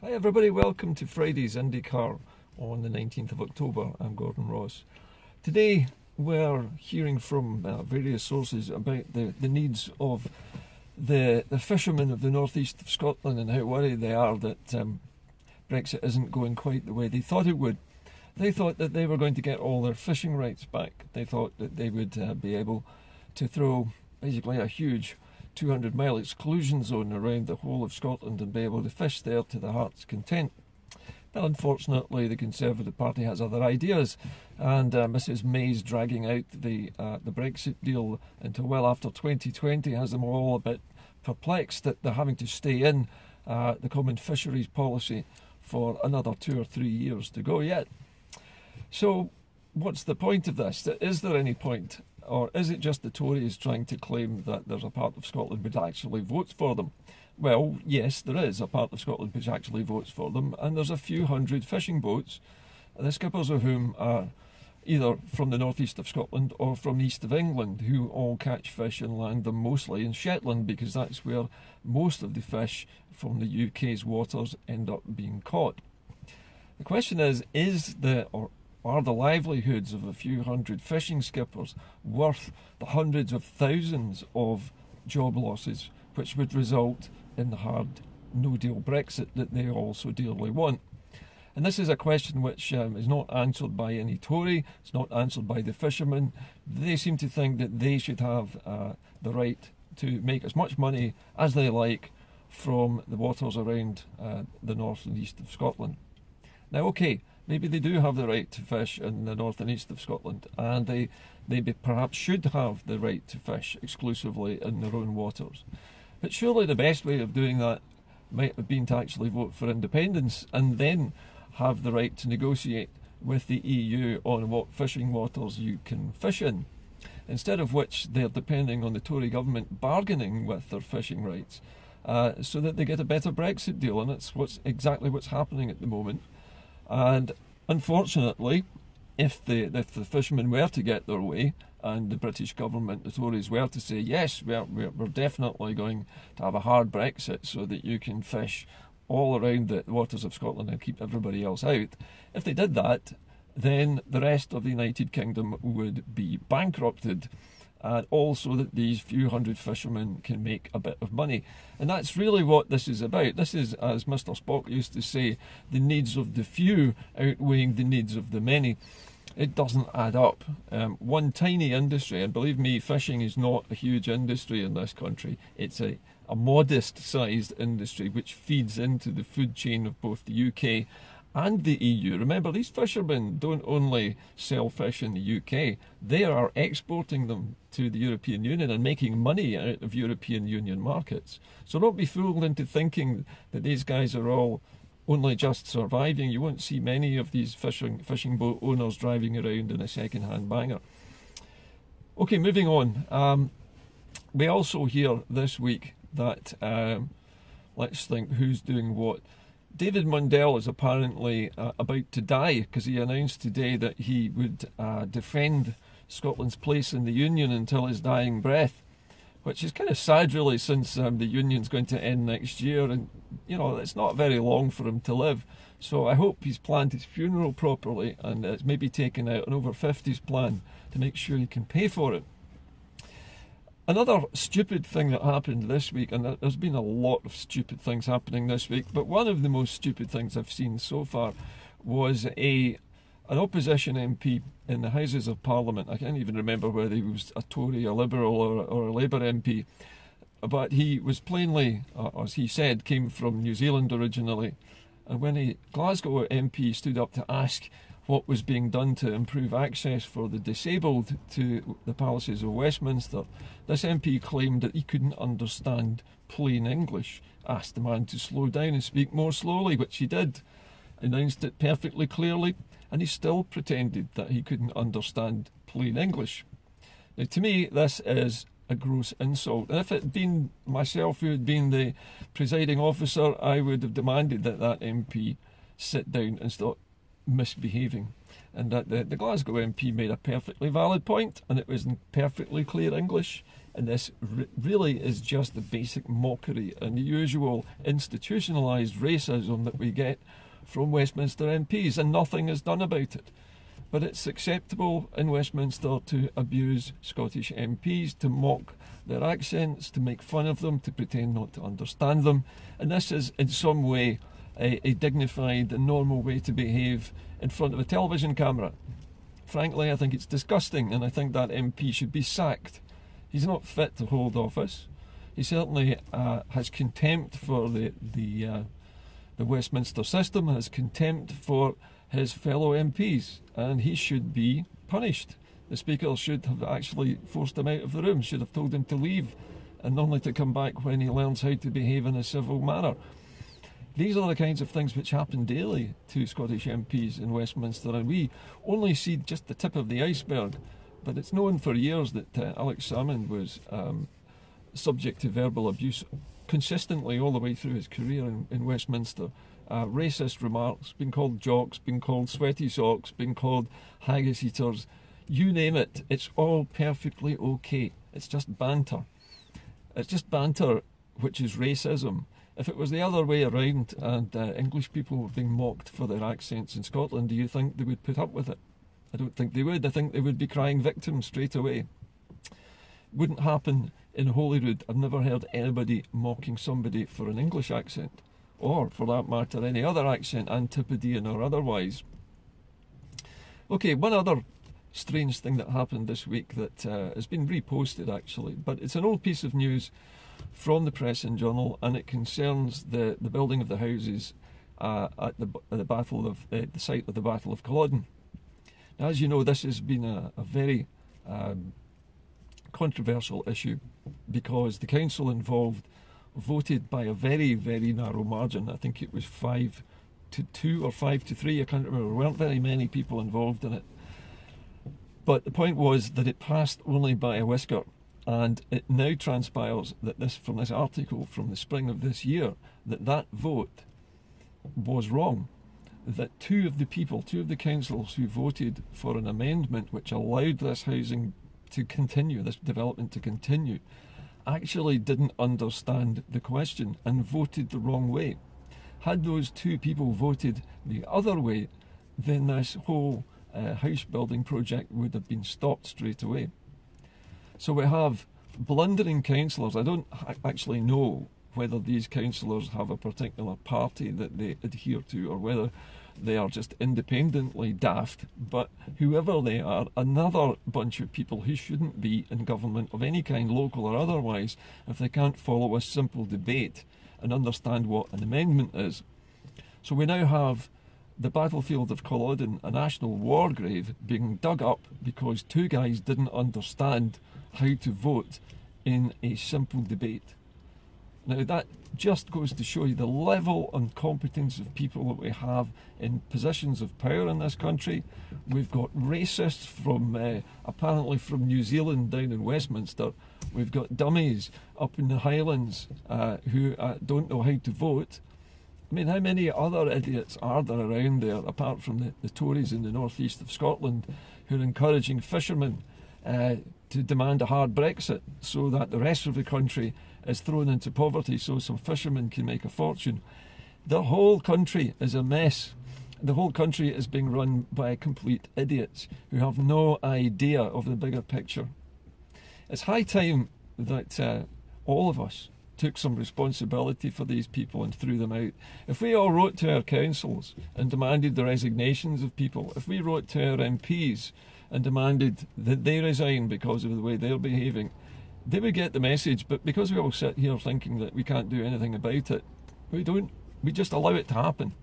Hi everybody, welcome to Friday's Indycar on the 19th of October. I'm Gordon Ross. Today we're hearing from various sources about the needs of the fishermen of the northeast of Scotland and how worried they are that Brexit isn't going quite the way they thought it would. They thought that they were going to get all their fishing rights back. They thought that they would be able to throw basically a huge 200-mile exclusion zone around the whole of Scotland and be able to fish there to the heart's content. But unfortunately the Conservative Party has other ideas, and Mrs May's dragging out the Brexit deal until well after 2020 has them all a bit perplexed that they're having to stay in the common fisheries policy for another 2 or 3 years to go yet. So what's the point of this? Is there any point? Or is it just the Tories trying to claim that there's a part of Scotland which actually votes for them? Well, yes, there is a part of Scotland which actually votes for them, and there's a few hundred fishing boats, the skippers of whom are either from the northeast of Scotland or from the east of England, who all catch fish and land them mostly in Shetland, because that's where most of the fish from the UK's waters end up being caught. The question is are the livelihoods of a few hundred fishing skippers worth the hundreds of thousands of job losses which would result in the hard no-deal Brexit that they all so dearly want? And this is a question which is not answered by any Tory, it's not answered by the fishermen. They seem to think that they should have the right to make as much money as they like from the waters around the north and east of Scotland. Now, okay, maybe they do have the right to fish in the north and east of Scotland, and they perhaps should have the right to fish exclusively in their own waters. But surely the best way of doing that might have been to actually vote for independence and then have the right to negotiate with the EU on what fishing waters you can fish in, instead of which they're depending on the Tory government bargaining with their fishing rights so that they get a better Brexit deal, and it's exactly what's happening at the moment. And unfortunately, if the fishermen were to get their way and the British government, the Tories, were to say, yes, we're definitely going to have a hard Brexit so that you can fish all around the waters of Scotland and keep everybody else out, if they did that, then the rest of the United Kingdom would be bankrupted, and also that these few hundred fishermen can make a bit of money. And that's really what this is about. This is, as Mr Spock used to say, the needs of the few outweighing the needs of the many. It doesn't add up. One tiny industry, and believe me, fishing is not a huge industry in this country. It's a modest-sized industry which feeds into the food chain of both the UK and the EU. Remember, these fishermen don't only sell fish in the UK, they are exporting them to the European Union and making money out of European Union markets. So don't be fooled into thinking that these guys are all only just surviving. You won't see many of these fishing boat owners driving around in a second-hand banger. Okay, moving on. We also hear this week that, let's think who's doing what. David Mundell is apparently about to die, because he announced today that he would defend Scotland's place in the Union until his dying breath, which is kind of sad really, since the Union's going to end next year, and you know, it's not very long for him to live. So I hope he's planned his funeral properly, and it's maybe taken out an over 50s plan to make sure he can pay for it. Another stupid thing that happened this week, and there's been a lot of stupid things happening this week, but one of the most stupid things I've seen so far was an opposition MP in the Houses of Parliament. I can't even remember whether he was a Tory, a Liberal or a Labour MP, but he was plainly, as he said, came from New Zealand originally, and when a Glasgow MP stood up to ask what was being done to improve access for the disabled to the palaces of Westminster, this MP claimed that he couldn't understand plain English, asked the man to slow down and speak more slowly, which he did, announced it perfectly clearly, and he still pretended that he couldn't understand plain English. Now, to me, this is a gross insult, and if it had been myself who had been the presiding officer, I would have demanded that that MP sit down and stop misbehaving. and that the Glasgow MP made a perfectly valid point, and it was in perfectly clear English. And this really is just the basic mockery and the usual institutionalised racism that we get from Westminster MPs, and nothing is done about it. But it's acceptable in Westminster to abuse Scottish MPs, to mock their accents, to make fun of them, to pretend not to understand them. And this is in some way a dignified and normal way to behave in front of a television camera. Frankly, I think it's disgusting, and I think that MP should be sacked. He's not fit to hold office. He certainly has contempt for the Westminster system, has contempt for his fellow MPs, and he should be punished. The Speaker should have actually forced him out of the room, should have told him to leave, and only to come back when he learns how to behave in a civil manner. These are the kinds of things which happen daily to Scottish MPs in Westminster, and we only see just the tip of the iceberg. But it's known for years that Alex Salmond was subject to verbal abuse consistently all the way through his career in Westminster. Racist remarks, being called jocks, being called sweaty socks, being called haggis eaters, you name it, it's all perfectly okay. It's just banter. It's just banter, which is racism. If it was the other way around and English people were being mocked for their accents in Scotland, do you think they would put up with it? I don't think they would. I think they would be crying victim straight away. Wouldn't happen in Holyrood. I've never heard anybody mocking somebody for an English accent, or for that matter any other accent, Antipodean or otherwise. Okay, one other strange thing that happened this week that has been reposted actually, but it's an old piece of news from the Press and Journal, and it concerns the building of the houses at the site of the Battle of Culloden. As you know, this has been a very controversial issue because the council involved voted by a very, very narrow margin. I think it was 5-2 or 5-3, I can't remember. There weren't very many people involved in it. But the point was that it passed only by a whisker, and it now transpires that from this article from the spring of this year, that vote was wrong. That two of the councillors who voted for an amendment which allowed this housing to continue, this development to continue, actually didn't understand the question and voted the wrong way. Had those two people voted the other way, then this whole house building project would have been stopped straight away. So we have blundering councillors. I don't actually know whether these councillors have a particular party that they adhere to or whether they are just independently daft, but whoever they are, another bunch of people who shouldn't be in government of any kind, local or otherwise, if they can't follow a simple debate and understand what an amendment is. So we now have the battlefield of Culloden, a national war grave, being dug up because two guys didn't understand how to vote in a simple debate. Now that just goes to show you the level and competence of people that we have in positions of power in this country. We've got racists from apparently from New Zealand down in Westminster. We've got dummies up in the Highlands who don't know how to vote. I mean, how many other idiots are there around there, apart from the Tories in the northeast of Scotland, who are encouraging fishermen to demand a hard Brexit so that the rest of the country is thrown into poverty so some fishermen can make a fortune. The whole country is a mess. The whole country is being run by complete idiots who have no idea of the bigger picture. It's high time that all of us took some responsibility for these people and threw them out. If we all wrote to our councils and demanded the resignations of people, if we wrote to our MPs and demanded that they resign because of the way they're behaving, they would get the message. But because we all sit here thinking that we can't do anything about it, we don't. We just allow it to happen.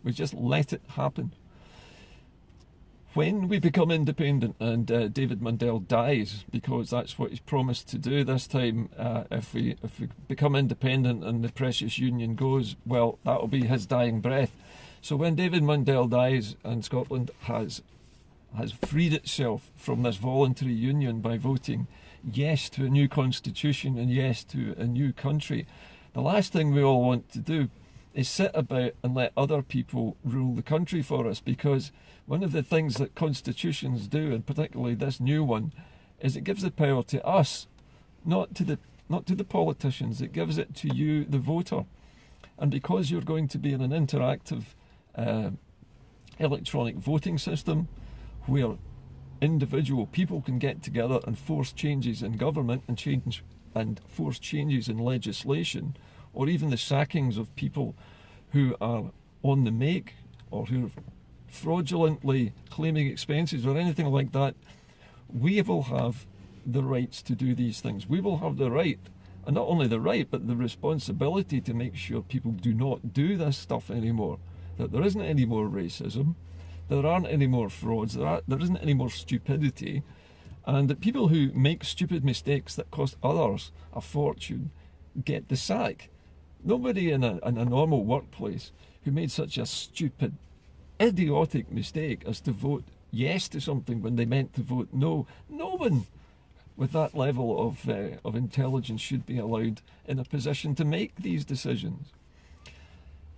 We just let it happen. When we become independent and David Mundell dies, because that's what he's promised to do this time, if we become independent and the precious union goes, well, that'll be his dying breath. So when David Mundell dies and Scotland has freed itself from this voluntary union by voting yes to a new constitution and yes to a new country, the last thing we all want to do is sit about and let other people rule the country for us, because one of the things that constitutions do, and particularly this new one, is it gives the power to us, not to the politicians. It gives it to you, the voter. And because you're going to be in an interactive electronic voting system where individual people can get together and force changes in government and force changes in legislation, or even the sackings of people who are on the make or who are fraudulently claiming expenses or anything like that, we will have the rights to do these things. We will have the right, and not only the right, but the responsibility to make sure people do not do this stuff anymore, that there isn't any more racism, there aren't any more frauds, there isn't any more stupidity, and that people who make stupid mistakes that cost others a fortune get the sack. Nobody in a normal workplace who made such a stupid, idiotic mistake as to vote yes to something when they meant to vote no. No one with that level of intelligence should be allowed in a position to make these decisions.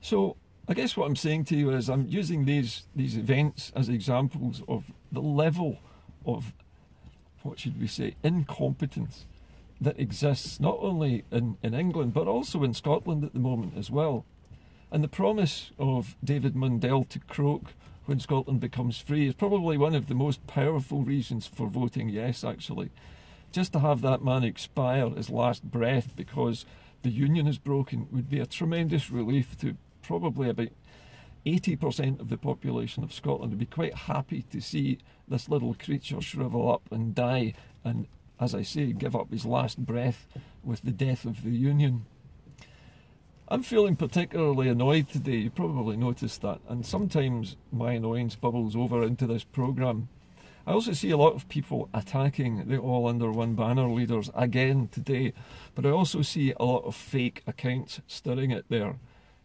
So I guess what I'm saying to you is I'm using these events as examples of the level of, what should we say, incompetence that exists not only in England but also in Scotland at the moment as well. And the promise of David Mundell to croak when Scotland becomes free is probably one of the most powerful reasons for voting yes, actually. Just to have that man expire his last breath because the union is broken would be a tremendous relief to probably about 80% of the population of Scotland. Would be quite happy to see this little creature shrivel up and die and, as I say, give up his last breath with the death of the union. I'm feeling particularly annoyed today, you probably noticed that, and sometimes my annoyance bubbles over into this programme. I also see a lot of people attacking the All Under One Banner leaders again today, but I also see a lot of fake accounts stirring it there.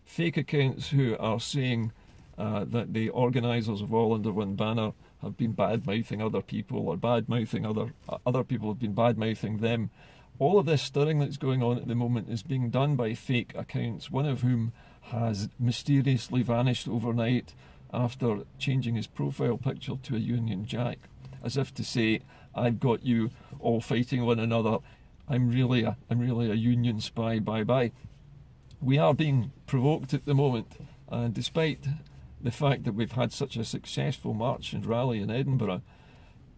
Fake accounts who are saying that the organisers of All Under One Banner have been bad-mouthing other people, or bad-mouthing other people have been bad-mouthing them. All of this stirring that's going on at the moment is being done by fake accounts, one of whom has mysteriously vanished overnight after changing his profile picture to a Union Jack, as if to say, I've got you all fighting one another, I'm really a Union spy, bye-bye. We are being provoked at the moment, and despite the fact that we've had such a successful march and rally in Edinburgh,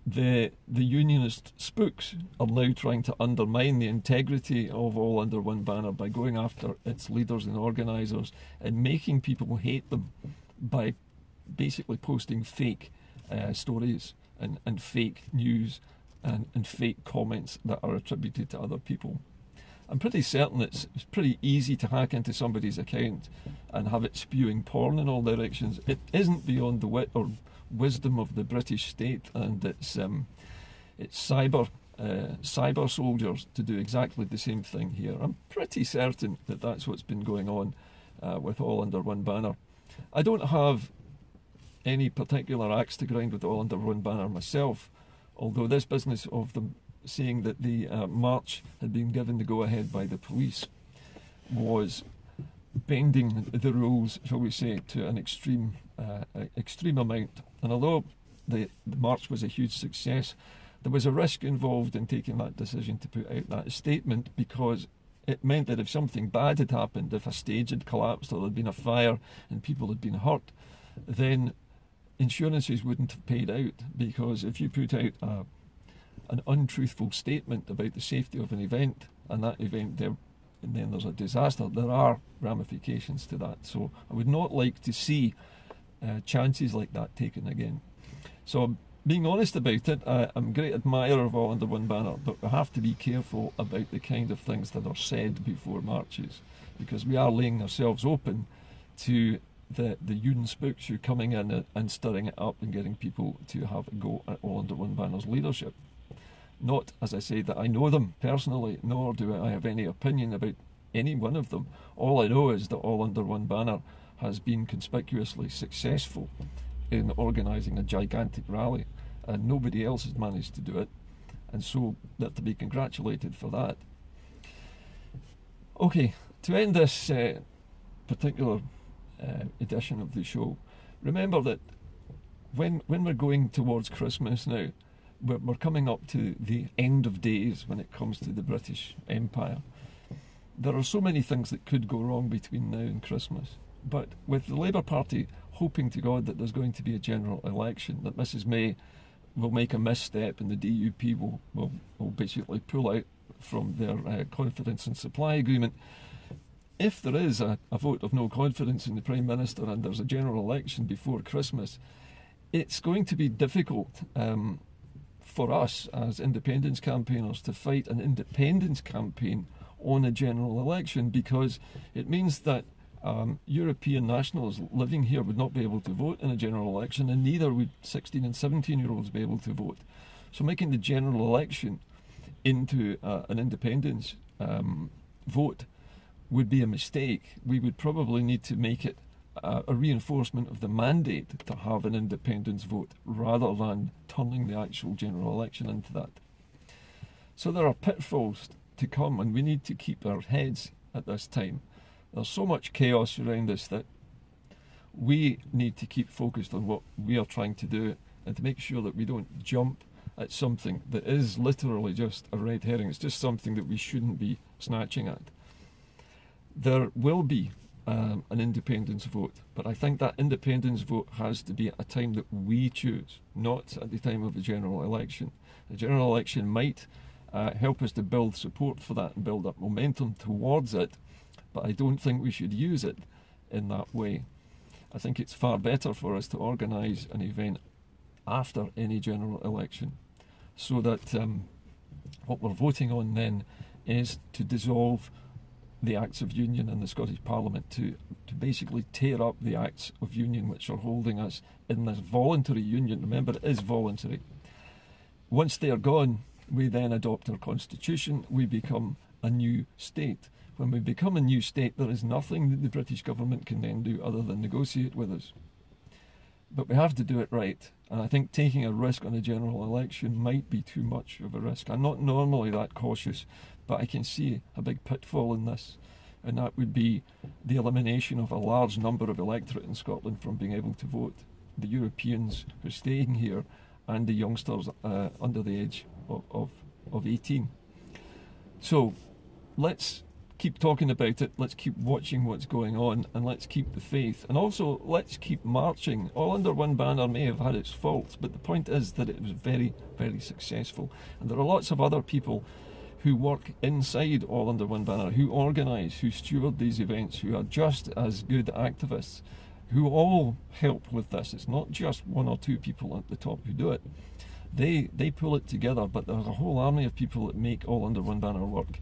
the unionist spooks are now trying to undermine the integrity of All Under One Banner by going after its leaders and organisers and making people hate them by basically posting fake stories and fake news and fake comments that are attributed to other people. I'm pretty certain it's pretty easy to hack into somebody's account and have it spewing porn in all directions. It isn't beyond the wit or wisdom of the British state and its cyber soldiers to do exactly the same thing here. I'm pretty certain that that's what's been going on with All Under One Banner. I don't have any particular axe to grind with All Under One Banner myself, although this business of them saying that the march had been given the go-ahead by the police was bending the rules, shall we say, to an extreme amount. And although the march was a huge success, there was a risk involved in taking that decision to put out that statement, because it meant that if something bad had happened, if a stage had collapsed or there had been a fire and people had been hurt, then insurances wouldn't have paid out, because if you put out an untruthful statement about the safety of an event, and that event there, and then there's a disaster, there are ramifications to that. So I would not like to see chances like that taken again. So being honest about it, I'm a great admirer of All Under One Banner, but we have to be careful about the kind of things that are said before marches, because we are laying ourselves open to the Union spooks who are coming in and stirring it up and getting people to have a go at All Under One Banner's leadership. Not, as I say, that I know them personally, nor do I have any opinion about any one of them. All I know is that All Under One Banner has been conspicuously successful in organising a gigantic rally, and nobody else has managed to do it, and so they're to be congratulated for that. Okay, to end this particular edition of the show, remember that when we're going towards Christmas now, we're coming up to the end of days when it comes to the British Empire. There are so many things that could go wrong between now and Christmas. But with the Labour Party hoping to God that there's going to be a general election, that Mrs May will make a misstep and the DUP will basically pull out from their confidence and supply agreement, if there is a vote of no confidence in the Prime Minister and there's a general election before Christmas, it's going to be difficult for us as independence campaigners to fight an independence campaign on a general election, because it means that European nationals living here would not be able to vote in a general election, and neither would 16 and 17-year-olds be able to vote. So making the general election into an independence vote would be a mistake. We would probably need to make it a reinforcement of the mandate to have an independence vote rather than turning the actual general election into that. So there are pitfalls to come, and we need to keep our heads at this time. There's so much chaos around us that we need to keep focused on what we are trying to do and to make sure that we don't jump at something that is literally just a red herring. It's just something that we shouldn't be snatching at. There will be an independence vote, but I think that independence vote has to be at a time that we choose, not at the time of the general election. The general election might help us to build support for that and build up momentum towards it, but I don't think we should use it in that way. I think it's far better for us to organise an event after any general election, so that what we're voting on then is to dissolve the Acts of Union in the Scottish Parliament, to basically tear up the Acts of Union which are holding us in this voluntary union. Remember, it is voluntary. Once they are gone, we then adopt our constitution, we become a new state. When we become a new state, there is nothing that the British government can then do other than negotiate with us. But we have to do it right, and I think taking a risk on a general election might be too much of a risk. I'm not normally that cautious, but I can see a big pitfall in this, and that would be the elimination of a large number of electorate in Scotland from being able to vote. The Europeans who are staying here and the youngsters under the age of 18. So let's keep talking about it, let's keep watching what's going on, and let's keep the faith, and also let's keep marching. All Under One Banner may have had its faults, but the point is that it was very, very successful, and there are lots of other people who work inside All Under One Banner, who organise, who steward these events, who are just as good activists, who all help with this. It's not just one or two people at the top who do it. They pull it together, but there's a whole army of people that make All Under One Banner work,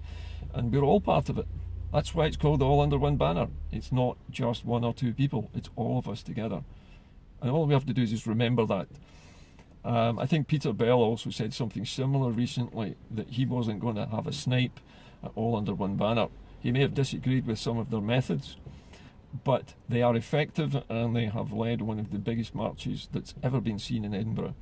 and we're all part of it. That's why it's called All Under One Banner. It's not just one or two people, it's all of us together, and all we have to do is just remember that. I think Peter Bell also said something similar recently, that he wasn't going to have a snipe at All Under One Banner. He may have disagreed with some of their methods, but they are effective, and they have led one of the biggest marches that's ever been seen in Edinburgh.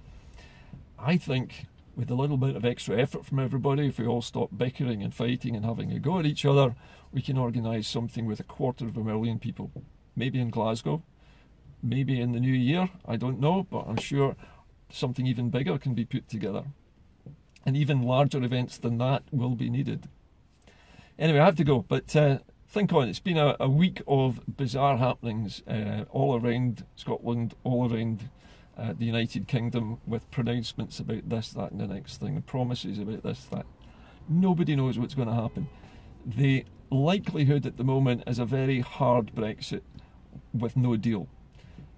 I think with a little bit of extra effort from everybody, if we all stop bickering and fighting and having a go at each other, we can organise something with 250,000 people. Maybe in Glasgow, maybe in the new year, I don't know, but I'm sure something even bigger can be put together. And even larger events than that will be needed. Anyway, I have to go, but think on it. It's been a week of bizarre happenings all around Scotland, all around the United Kingdom, with pronouncements about this, that and the next thing, and promises about this, that. Nobody knows what's going to happen. The likelihood at the moment is a very hard Brexit with no deal.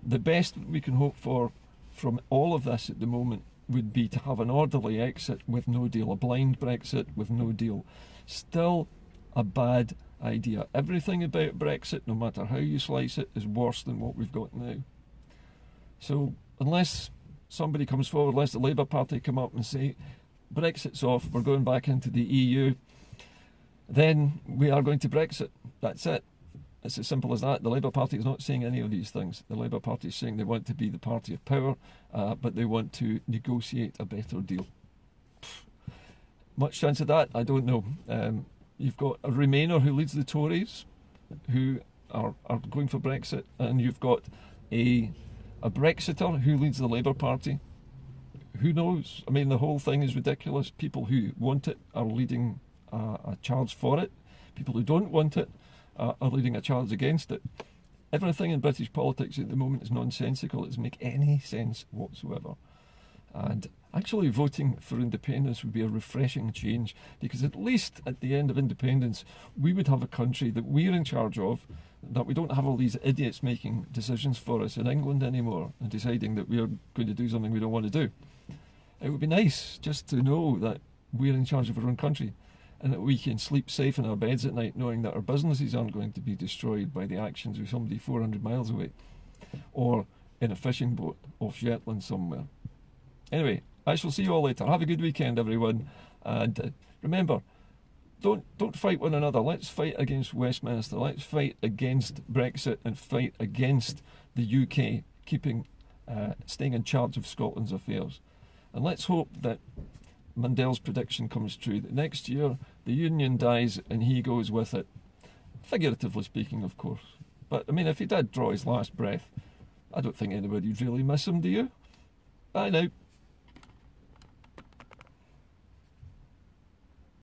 The best we can hope for from all of this at the moment would be to have an orderly exit with no deal, a blind Brexit with no deal. Still a bad idea. Everything about Brexit, no matter how you slice it, is worse than what we've got now. So unless somebody comes forward, unless the Labour Party come up and say, Brexit's off, we're going back into the EU, then we are going to Brexit. That's it. It's as simple as that. The Labour Party is not saying any of these things. The Labour Party is saying they want to be the party of power, but they want to negotiate a better deal. Much chance of that? I don't know. You've got a Remainer who leads the Tories, who are going for Brexit, and you've got a Brexiter who leads the Labour Party. Who knows? I mean, the whole thing is ridiculous. People who want it are leading a charge for it. People who don't want it are leading a charge against it. Everything in British politics at the moment is nonsensical. It doesn't make any sense whatsoever. And actually voting for independence would be a refreshing change, because at least at the end of independence we would have a country that we're in charge of, that we don't have all these idiots making decisions for us in England anymore and deciding that we are going to do something we don't want to do. It would be nice just to know that we're in charge of our own country, and that we can sleep safe in our beds at night knowing that our businesses aren't going to be destroyed by the actions of somebody 400 miles away or in a fishing boat off Shetland somewhere. Anyway, I shall see you all later. Have a good weekend, everyone. And remember, don't fight one another. Let's fight against Westminster. Let's fight against Brexit and fight against the UK staying in charge of Scotland's affairs. And let's hope that Mundell's prediction comes true, that next year the union dies and he goes with it. Figuratively speaking, of course. But, I mean, if he did draw his last breath, I don't think anybody'd really miss him, do you? Bye now.